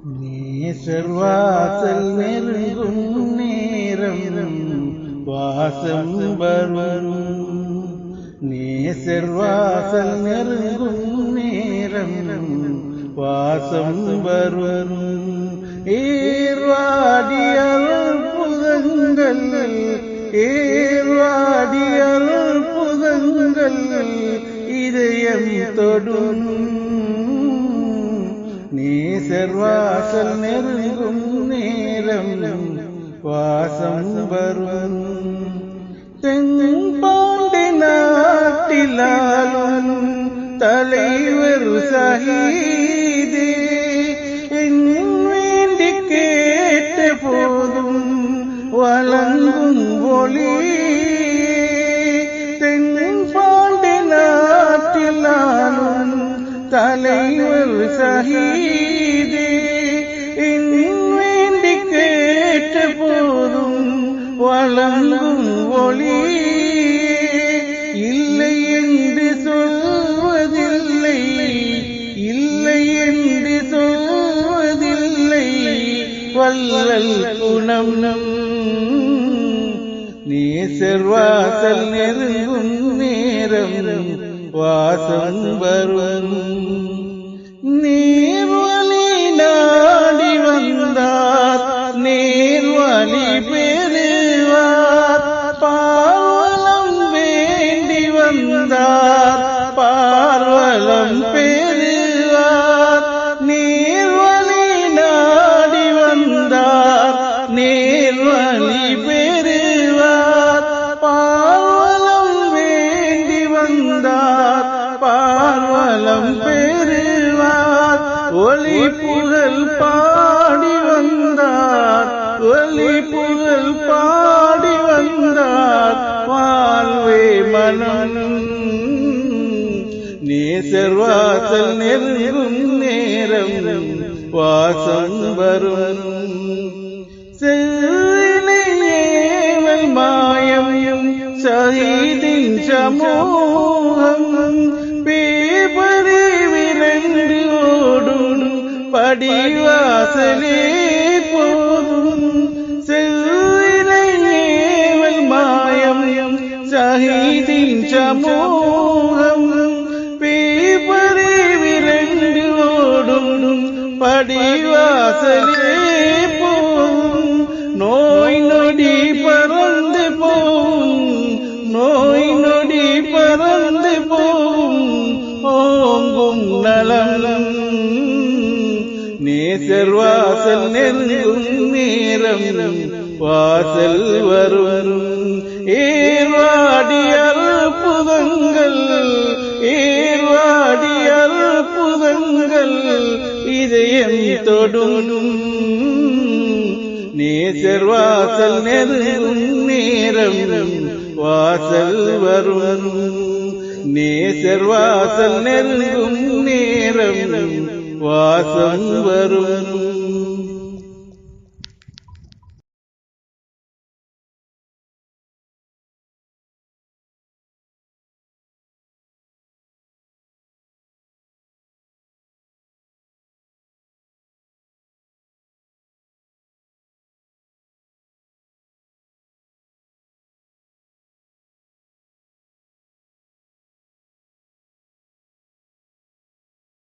நேசர்வாசல் நெருங்கும் நேரம் வாசம் வரும். நேசர்வாசல் நெருங்கும் நேரம் வாசம் வரும். ஏர்வாடியல் புதங்கள் ஏர்வாடியல் புதங்கள் இதயம் தொடும். நேசர்வாசல் நெருங்கும் நேரம் வாசம் வரும். தென்பாண்டி நாட்டிலாலும் தலைவர் சஹீதே எங்கும் வேண்டி கேட்ட போதும் வழங்கும் ஒளி. தென்பாண்டி நாட்டிலாலும் தலைவர் சஹீதே எங்கும் வேண்டி கேட்ட போதும் வழங்கும் ஒளி. இல்லை என்று சொல்வதில்லை, இல்லை என்று சொல்வதில்லை வள்ளல் குணம். நேசர்வாசல் நெருங்கும் நேரம் வாசம் வரும். நேர்வழி நாடி வந்தார் நேர்வழி பெறுவார். பார்வலம் வேண்டி வந்தார் பார்வலம் பெறுவார். நேர்வழி நாடி வந்தார் நேர்வழி பெறுவார். பார்வலம் வேண்டி வந்தார் பார்வலம் பெறுவார். ஒளி புகழ் பாடி வந்தார் ஒளி புகழ் பாடி வந்தார் வாழ்வே மனம். நேசர்வாசல் நெருங்கும் நேரம் வாசம் வரும். செல்வினை ஏவல் மாயம் ஷஹீதின் சமூகம் பேபரி விரண்டு ஓடும் படிவாசலே போதும். செல்வினை ஏவல் மாயம் ஷஹீதின் சமூகம் பேபரி விரண்டு ஓடும் படிவாசலே போதும். நோய் நொடி பறந்து போகும் நோய் நொடி பறந்து போகும் ஓங்கும் நலம். நேசர்வாசல் நெருங்கும் நேரம் வாசல் வரும். ஏர்வாடியல் புதங்கள் ஏர்வாடியல் புதங்கள் இதயம் தொடும். நேசர்வாசல் நெருங்கும் நேரம் வாசல் வரும். நேசர்வாசல் நெருங்கும் நேரம் வாசம் வரும்.